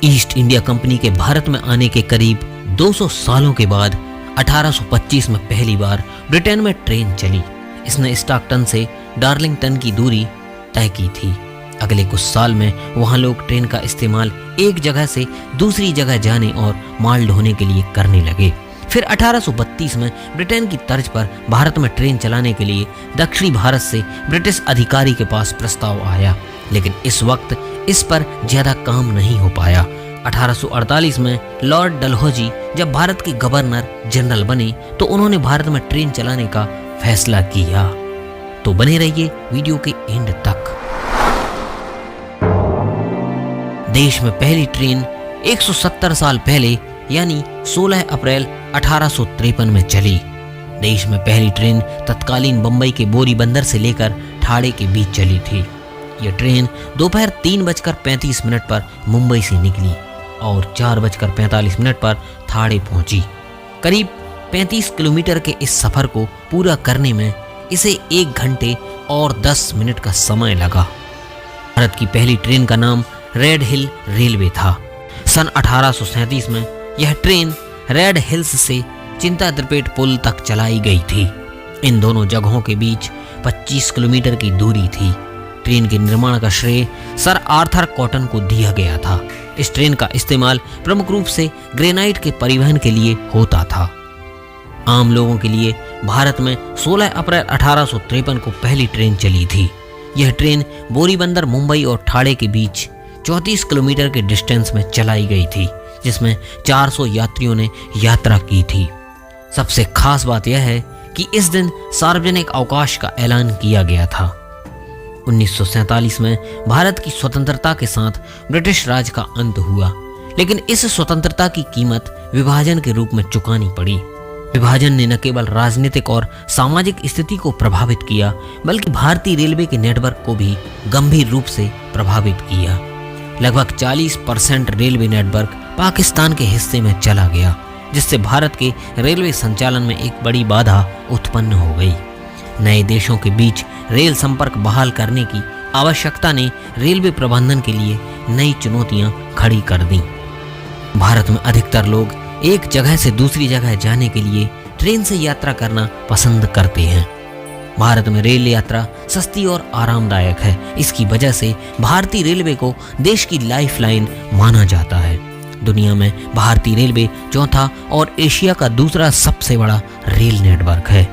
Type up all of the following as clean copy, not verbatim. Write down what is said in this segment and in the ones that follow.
East India company के भारत में आने के करीब 200 सालों के बाद 1825 में पहली बार ब्रिटेन में ट्रेन चली। इसने स्टॉकटन से डार्लिंगटन की दूरी तय की थी। अगले कुछ साल में वहां लोग ट्रेन का इस्तेमाल एक जगह से दूसरी जगह जाने और माल ढोने के लिए करने लगे। फिर 1832 में ब्रिटेन की तर्ज पर भारत में ट्रेन चलाने के लिए दक्षिणी भारत से ब्रिटिश अधिकारी के पास प्रस्ताव आया, लेकिन इस वक्त इस पर ज्यादा काम नहीं हो पाया। 1848 में लॉर्ड डलहौजी जब भारत के गवर्नर जनरल बने तो उन्होंने भारत में ट्रेन चलाने का फैसला किया। तो बने रहिए वीडियो के एंड तक। देश में पहली ट्रेन 170 साल पहले यानी 16 अप्रैल 1853 में चली। देश में पहली ट्रेन तत्कालीन बंबई के बोरी बंदर से लेकर ठाणे के बीच चली थी। यह ट्रेन दोपहर 3:35 पर मुंबई से निकली और 4:45 पर ठाणे पहुंची। करीब 35 किलोमीटर के इस सफर को पूरा करने में इसे 1 घंटे और 10 मिनट का समय लगा। भारत की पहली ट्रेन का नाम रेड हिल रेलवे था। सन 1837 में यह ट्रेन रेड हिल्स से चिंता त्रिपेट पुल तक चलाई गई थी। इन दोनों जगहों के बीच 25 किलोमीटर की दूरी थी। ट्रेन के निर्माण का श्रेय सर आर्थर कॉटन को दिया गया था। इस ट्रेन का इस्तेमाल प्रमुख रूप से ग्रेनाइट के परिवहन के लिए होता था। आम लोगों के लिए भारत में 16 अप्रैल 1853 को पहली ट्रेन चली थी। यह ट्रेन बोरीबंदर, मुंबई और ठाणे के बीच 34 किलोमीटर के डिस्टेंस में चलाई गई थी, जिसमें 400 यात्रियों ने यात्रा की थी। सबसे खास बात यह है कि इस दिन सार्वजनिक अवकाश का ऐलान किया गया था। 1947 में भारत की स्वतंत्रता के साथ ब्रिटिश राज का अंत हुआ, लेकिन इस स्वतंत्रता की कीमत विभाजन के रूप में चुकानी पड़ी। विभाजन ने न केवल राजनीतिक और सामाजिक स्थिति को प्रभावित किया, बल्कि भारतीय रेलवे के नेटवर्क को भी गंभीर रूप से प्रभावित किया। लगभग 40% रेलवे नेटवर्क पाकिस्तान के हिस्से में चला गया, जिससे भारत के रेलवे संचालन में एक बड़ी बाधा उत्पन्न हो गई। नए देशों के बीच रेल संपर्क बहाल करने की आवश्यकता ने रेलवे प्रबंधन के लिए नई चुनौतियां खड़ी कर दी। भारत में अधिकतर लोग एक जगह से दूसरी जगह जाने के लिए ट्रेन से यात्रा करना पसंद करते हैं। भारत में रेल यात्रा सस्ती और आरामदायक है। इसकी वजह से भारतीय रेलवे को देश की लाइफलाइन माना जाता है। दुनिया में भारतीय रेलवे चौथा और एशिया का दूसरा सबसे बड़ा रेल नेटवर्क है।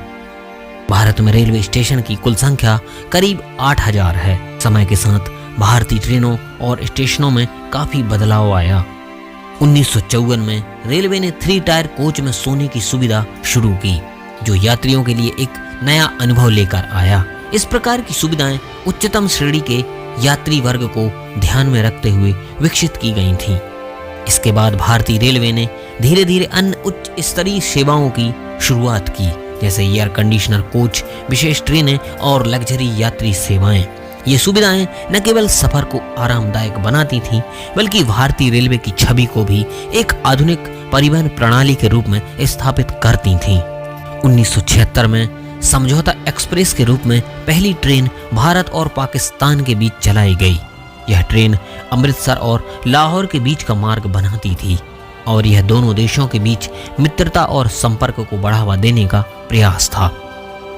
भारत में रेलवे स्टेशन की कुल संख्या करीब 8000 है। समय के साथ भारतीय ट्रेनों और स्टेशनों में काफी बदलाव आया। 1954 में रेलवे ने 3 टायर कोच में सोने की सुविधा शुरू की, जो यात्रियों के लिए एक नया अनुभव लेकर आया। इस प्रकार की सुविधाएं उच्चतम श्रेणी के यात्री वर्ग को ध्यान में रखते हुए विकसित की गई थीं। इसके बाद भारतीय रेलवे ने धीरे धीरे अन्य उच्च स्तरीय सेवाओं की शुरुआत की, जैसे एयर कंडीशनर कोच, विशेष ट्रेनें और लग्जरी यात्री सेवाएं। ये सुविधाएं न केवल सफर को आरामदायक बनाती थीं, बल्कि भारतीय रेलवे की छवि को भी एक आधुनिक परिवहन प्रणाली के रूप में स्थापित करती थीं। 1976 में समझौता एक्सप्रेस के रूप में पहली ट्रेन भारत और पाकिस्तान के बीच चलाई गई। यह ट्रेन अमृतसर और लाहौर के बीच का मार्ग बनाती थी और यह दोनों देशों के बीच मित्रता और संपर्क को बढ़ावा देने का प्रयास था।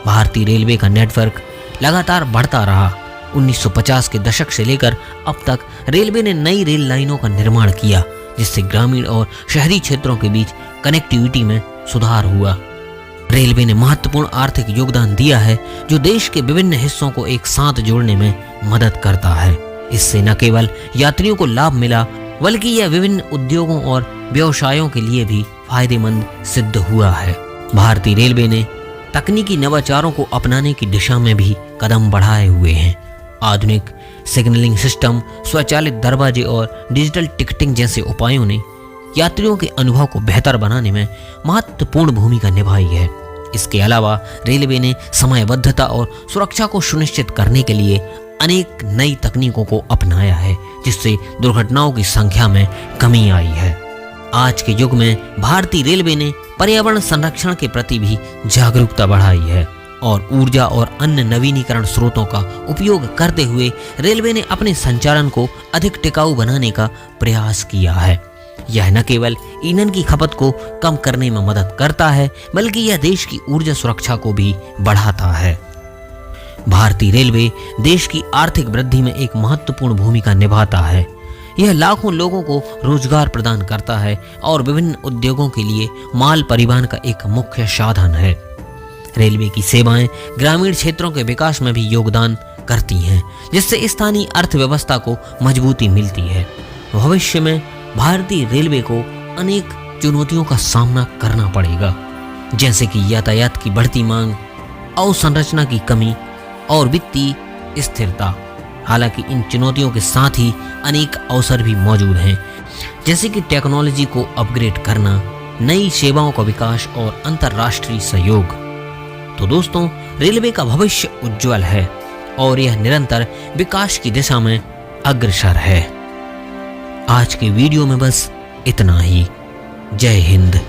भारतीय रेलवे का नेटवर्क लगातार बढ़ता रहा। 1950 के दशक से लेकर अब तक रेलवे ने नई रेल लाइनों का निर्माण किया, जिससे ग्रामीण और शहरी क्षेत्रों के बीच कनेक्टिविटी में सुधार हुआ। रेलवे ने महत्वपूर्ण आर्थिक योगदान दिया है, जो देश के विभिन्न हिस्सों को एक साथ जोड़ने में मदद करता है। इससे न केवल यात्रियों को लाभ मिला, बल्कि यह विभिन्न उद्योगों और व्यवसायों के लिए भी फायदेमंद सिद्ध हुआ है। भारतीय रेलवे ने तकनीकी नवाचारों को अपनाने की दिशा में भी कदम बढ़ाए हुए हैं। आधुनिक सिग्नलिंग सिस्टम, स्वचालित दरवाजे और डिजिटल टिकटिंग जैसे उपायों ने यात्रियों के अनुभव को बेहतर बनाने में महत्वपूर्ण भूमिका निभाई है। इसके अलावा रेलवे ने समयबद्धता और सुरक्षा को सुनिश्चित करने के लिए अनेक नई तकनीकों को अपनाया है, जिससे दुर्घटनाओं की संख्या में कमी आई है। आज के युग में भारतीय रेलवे ने पर्यावरण संरक्षण के प्रति भी जागरूकता बढ़ाई है। और ऊर्जा और अन्य नवीनीकरण स्रोतों का उपयोग करते हुए रेलवे ने अपने संचालन को अधिक टिकाऊ बनाने का प्रयास किया है। यह न केवल ईंधन की खपत को कम करने में मदद करता है, बल्कि यह देश की ऊर्जा सुरक्षा को भी बढ़ाता है। भारतीय रेलवे देश की आर्थिक वृद्धि में एक महत्वपूर्ण भूमिका निभाता है। यह लाखों लोगों को रोजगार प्रदान करता है और विभिन्न उद्योगों के लिए माल परिवहन का एक मुख्य साधन है। रेलवे की सेवाएं ग्रामीण क्षेत्रों के विकास में भी योगदान करती हैं, जिससे स्थानीय अर्थव्यवस्था को मजबूती मिलती है। भविष्य में भारतीय रेलवे को अनेक चुनौतियों का सामना करना पड़ेगा, जैसे कि यातायात की बढ़ती मांग, अवसंरचना की कमी और वित्तीय स्थिरता। हालांकि इन चुनौतियों के साथ ही अनेक अवसर भी मौजूद हैं, जैसे कि टेक्नोलॉजी को अपग्रेड करना, नई सेवाओं का विकास और अंतर्राष्ट्रीय सहयोग। तो दोस्तों, रेलवे का भविष्य उज्जवल है और यह निरंतर विकास की दिशा में अग्रसर है। आज के वीडियो में बस इतना ही। जय हिंद।